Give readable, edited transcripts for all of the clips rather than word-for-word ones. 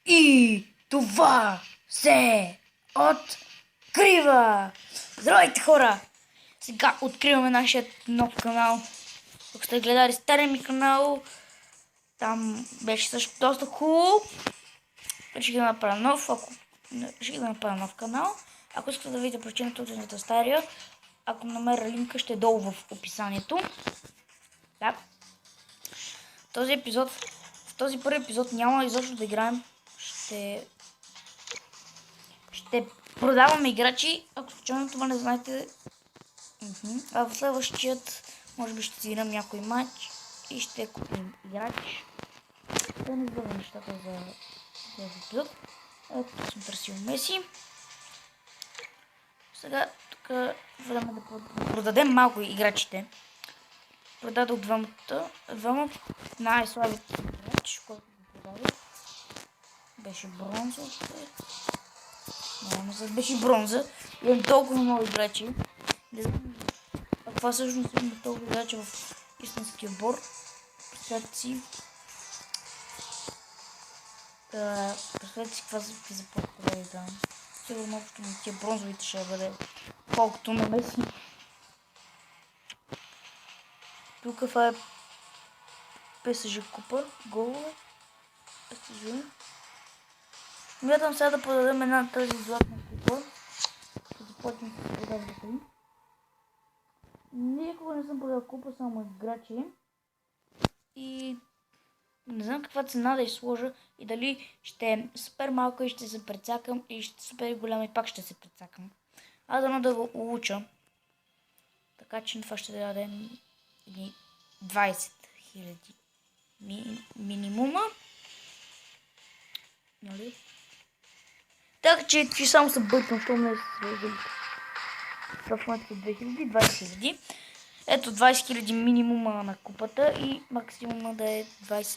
И това се открива! Здравейте, хора! Сега откриваме нашия нов канал. Ако сте гледали стария ми канал, там беше също доста хубаво. Ще ги направя нов, ще ги направя нов канал. Ако искате да видите причината от стария, ако намеря линка, ще е долу в описанието. Да. В този първи епизод няма изобщо да играем. Ще продаваме играчи, ако случайно това не знаете. А в следващият, може би ще си играм някой матч и ще купим играч. Да не забравя нещата за този епизод. Ето съм търсил Меси. Сега тук време да продадем малко играчите. Продадох двама най-слабите играч, който го продадох. Беше бронзов. Беше бронза. Имам толкова много играчи. Не знам каква всъщност има толкова играчи в истинския отбор. Представете си. Представете си каква заплата да играем. Сигурно общо на тия бронзовите ще бъде колкото на Меси. Тук това е ПСЖ купа. Голове. ПСЖ. Мятам сега да продадем една тази златна купа. Ще започнем с продажбата им. Никога не съм продал купа, само играчи. И не знам каква цена да изложа и дали ще е супер малко и ще се прецакам, или ще е супер голяма и пак ще се прецакам. Аз дано да го улуча. Така че това ще даде 20 000 минимума. Нали? Така че само се бъркам, що ме свързали. В момента 20 000. Ето 20 000 минимума на купата и максимума да е 24,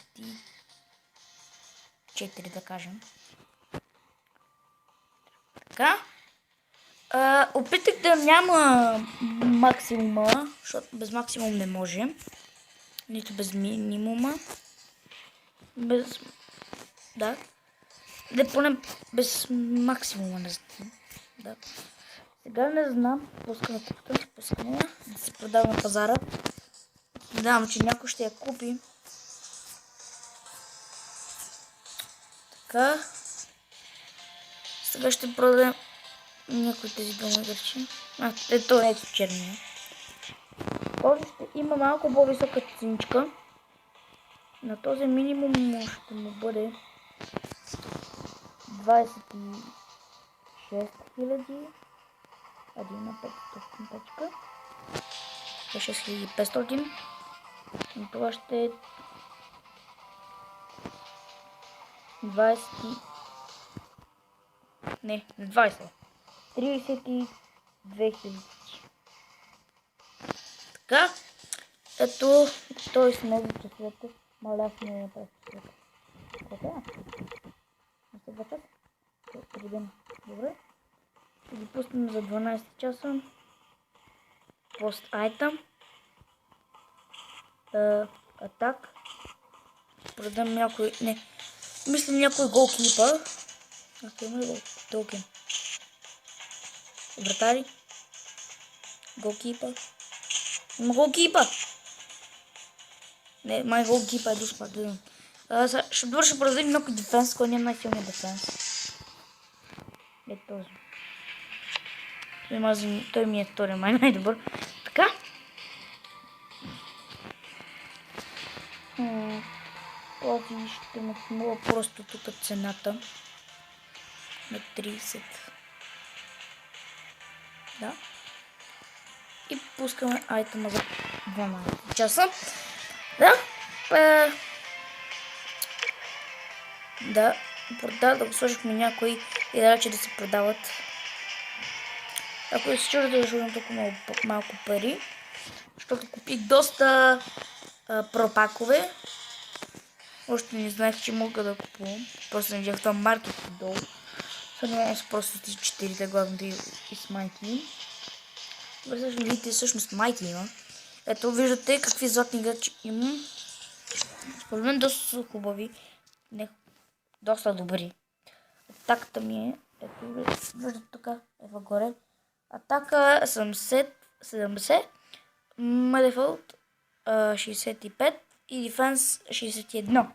да кажем. Така. Опитах да няма максимума, защото без максимум не може. Нито без минимума. Да. Да поне без максимума не знам. Да. Сега не знам, пускаме купата, пускаме да се продава на пазара. Знам, че някой ще я купи. Така. Сега ще продадем някой тези двама играчи. Ето е черния. Този ще има малко по-висока ценичка. На този минимум ще му бъде 26 000. 1 на 500 точка. 6500. И това ще е 20. Не 20. 32 000. Така. Ето той с него часовете. Малясно е тази часовете. Какво е? Не се бачат? Добре. Ще ги пуснем за 12 часа. Пост айтъм. Атак. Продам някой. Не. Мислим някой голкипа. Ако има ли токен? Вратари. Голкипа. Има голкипа. Не, май голкипа е дуспа. Ще довърша продадем някой дефенс, който няма най-силния дефенс. Е този. Той ми е втория май най-добър. Така. Този ще му помогна просто тук цената. На 30. Да. И пускаме айтема за 12 часа. Да. Да. Да го сложихме някои играчи да се продават. Ако се чудите да сложим толкова малко пари, защото купих доста пропакове. Още не знаех, че мога да купувам. Просто не видях това маркет долу. Съдно са просто 4 главните и с майки. Видите всъщност майки има. Ето виждате какви златни играчи имам. Според мен доста са хубави. доста добри. Атаката ми е, ето, виждате тук, ева горе. Атака 70, Медефолт 65 и Дефенс 61.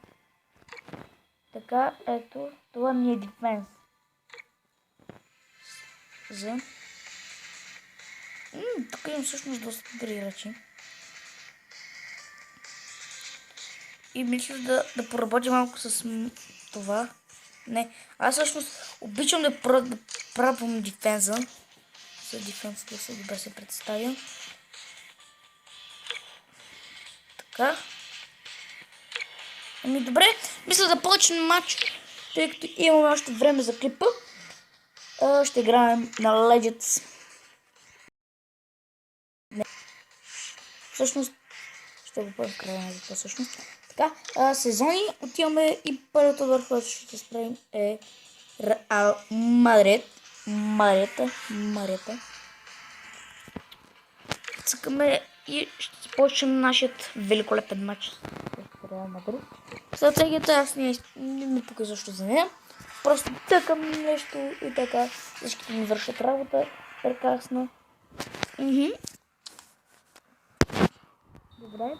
Така, ето, това ми е Дефенс. Тук имам всъщност доста добри ръчи. И мисля да поработя малко с това. Не, аз всъщност обичам да пробвам дефенза. За дефенс да се добре се представя. Така. Ами добре, мисля да почнем матч, тъй като имаме още време за клипа. Ще играем на Legends. Не. Всъщност, ще го пълнем в края на това всъщност. Така, сезони отиваме и първата върху, която ще спрем е Реал Мадрид. Марета. Цъкаме и ще започнем нашият великолепен матч с Реал Мадрид. Стратегията аз не ми пука защо за нея. Просто тъкам нещо и така всичките ми вършат работа. Прекрасно. Добре.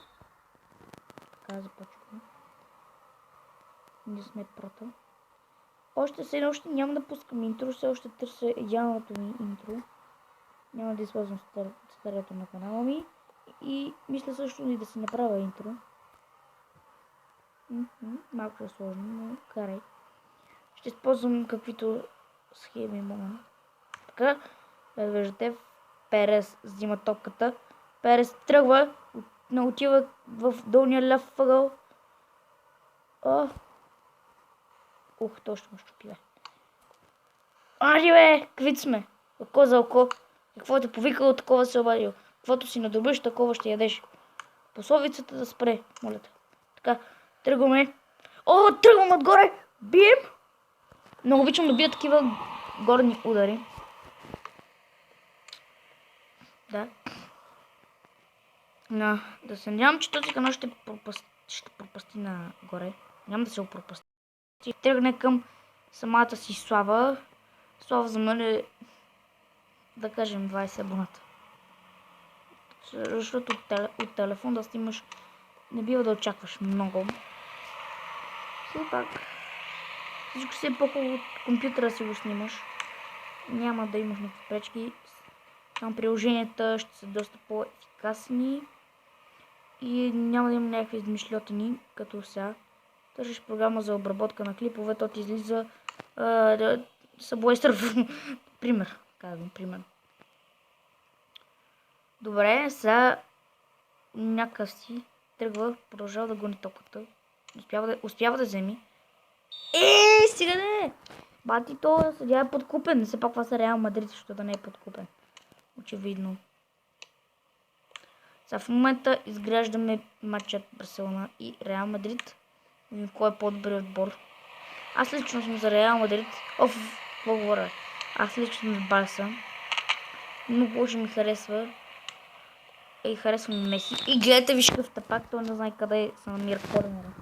Така започваме. Не сме прата. Още няма да пускам интро, все още търся идеалното ми интро. Няма да използвам старото на канала ми. И мисля също и да си направя интро. Малко е сложно, но карай. Ще използвам каквито схеми мога. Така, виждате, Перес взима топката. Перес тръгва, отива в долния ляв ъгъл. То ще ме щупи, бе. Бе, каквито сме. Око за око. Какво те повикало, такова се обадил. Каквото си надобиш, такова ще ядеш. Пословицата да спре, моля те. Така, тръгваме. Тръгвам отгоре. Бием. Много обичам да бия такива горни удари. Да. Да се надявам, че този канал ще пропасти нагоре. Няма да се го пропасти. Ще тръгне към самата си слава. Слава за мен е, да кажем, 20 абоната. Защото от телефон да снимаш не бива да очакваш много. Все пак всичко си е по-хубаво от компютъра си го снимаш. Няма да имаш никакви пречки. Там приложенията ще са доста по-ефикасни. И няма да има някакви измишлетини, като сега. Търсиш програма за обработка на клипове, то ти излиза Subway Surf. Пример. Казвам, пример. Добре, сега някакъв си тръгва, продължава да гони топката. Успява да вземи. Стига не! Бати, то съдия е подкупен. Не се пак това са Реал Мадрид, защото да не е подкупен. Очевидно. Сега в момента изграждаме матчът Барселона и Реал Мадрид. Кой е по-добрият отбор? Аз лично съм за Реал Мадрид. Говоря. Аз лично за Барса. Много повече ми харесва. Харесвам Меси. И гледайте виж какъв тапак, той не знае къде се намира корнера.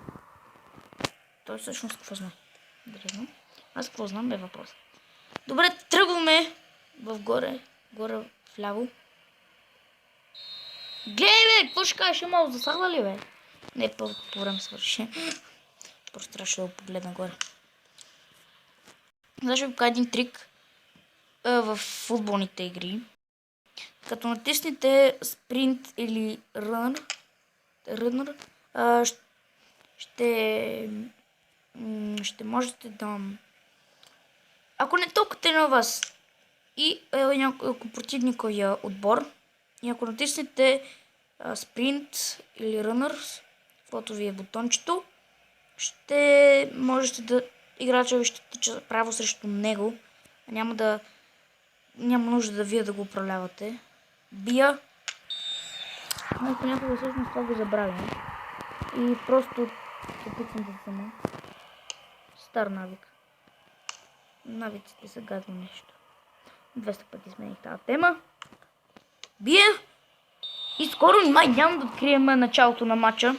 Той всъщност какво знае? Древно. Аз какво знам е въпрос. Добре, тръгваме в горе вляво. Гледай бе, какво ще кажеш, малко засагна ли бе? Не, по време свърши. Просто трябваше да го погледна горе. Сега ще ви покажа един трик в футболните игри. Като натиснете спринт или runner, ще можете да... Ако не толкова на вас и някой противниковия отбор, и ако натиснете спринт или runner, каквото ви е бутончето, ще можете да играча ви ще тича право срещу него. Няма нужда да вие да го управлявате. Бия. Но понякога всъщност това го забравям. И просто се опитвам да взема. Стар навик. Навиците са гадно нещо. 200 пъти смених тази тема. Бия. И скоро май няма да открием началото на матча.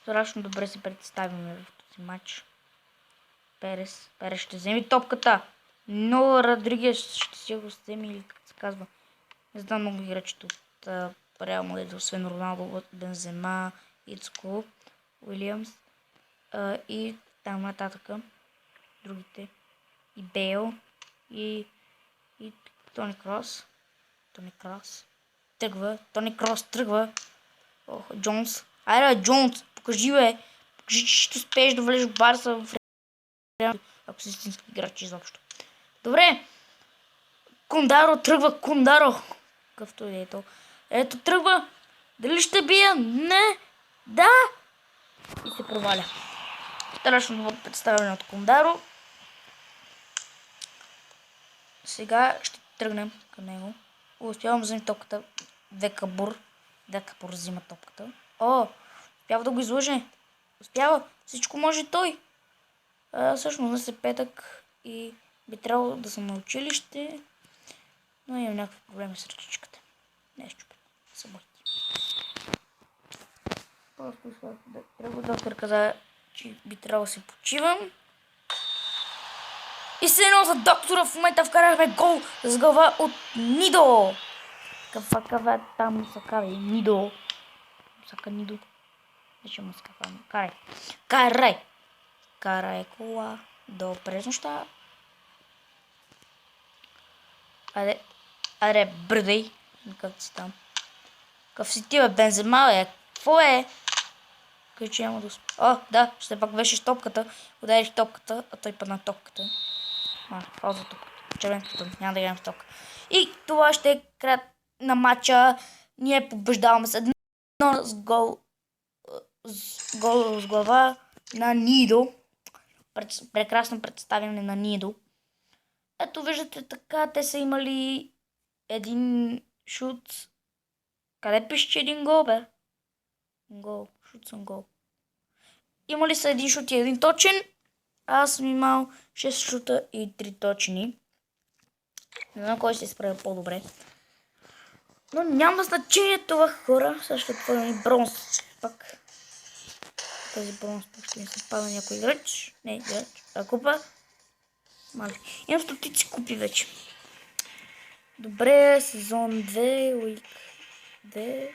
Страшно добре се представяме в този матч. Перес ще вземе топката. Но Родригес ще си го вземе, или как се казва. Не знам много играчите от Реал Мадрид, освен Роналдо, Бензема, Ицко, Уилямс и там нататък. Другите. И Бейл, и Тони Крос. Тони Крос тръгва. Джонс. Айде, Джонс, покажи, бе. Покажи, че ще успееш да влезеш в Барса в Реал, ако си истински играч изобщо. Добре. Кундаро. Какъвто е ето. Ето тръгва. Дали ще бия? Не. Да. И се проваля. Страшно добро представяне от Кундаро. Сега ще тръгнем към него. Успявам да взема топката. Векабур взима топката. Успява да го излъже. Успява. Всичко може той. Всъщност днес е петък и би трябвало да съм на училище, но имам някакви проблеми с ръчичката. Нещо съботи. Просто трябва доктор каза, че би трябвало да се почивам. И се едно за доктора в момента вкарахме гол с глава от Нидо. Каква там сакава Нидо. Сака Нидо. Вече му скафаме. Карай кола до през нощта. Аре, бърдай. Как си там? Какъв си ти, бе, Бензема, бе? Какво е? Къде няма да успя. Да, ще пак вешеш топката. Удариш топката, а той падна топката. Ползва топката. Червенката, няма да играем в топка. И това ще е крат на матча. Ние побеждаваме с едно с гол с глава на Нидо. Прекрасно представяне на Нидо. Ето виждате така, те са имали един шут. Къде пише, че един гол, бе? Шут съм гол. Имали са един шут и един точен. Аз съм имал 6 шута и 3 точни. Не знам кой ще се справя по-добре. Но няма значение това, хора. Сега ще отворим и бронз. Пак. Този бронз пак ще ми се пада някой играч. Не играч, а купа. Мали. Имам стотици купи вече. Добре, сезон 2, уик 2.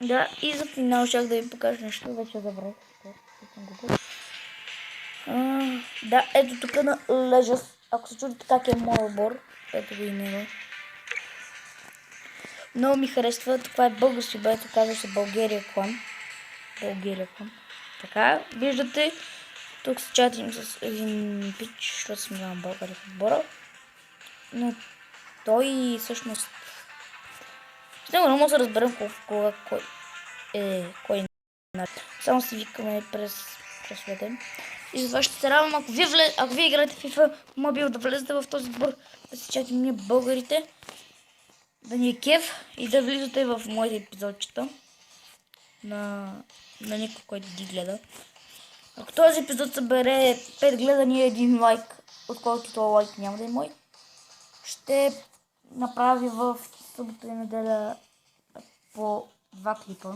Да, и за финал щях да ви покажа нещо. Вече забрах. Да, ето тук на Лежас. Ако се чудите как е моят отбор, ето го и него. Много ми харесва. Това е български бе, казва се България клан. Така, виждате, тук се чатим с един пич, защото съм знам България в отбора. Но той всъщност... С него не може да разберем кой е. Само си викаме през света. И затова ще се радвам, ако вие играете в FIFA Mobile, да влезете в този отбор, да се чатим ние българите, да ни е кеф и да влизате в моите епизодчета на никой, който ги гледа. Ако този епизод събере 5 гледания и 1 лайк, отколкото този лайк няма да е мой, ще направя в събота и неделя по 2 клипа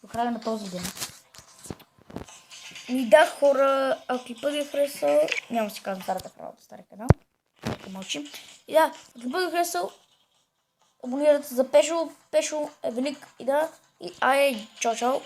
до края на този ден. И да, хора, ако клипа ви е харесал, няма да си казвам старата права от стария канал, ако мълчим. И да, ако клипа ви е харесал, абонирайте се за Пешо е велик и да, и чао, чао.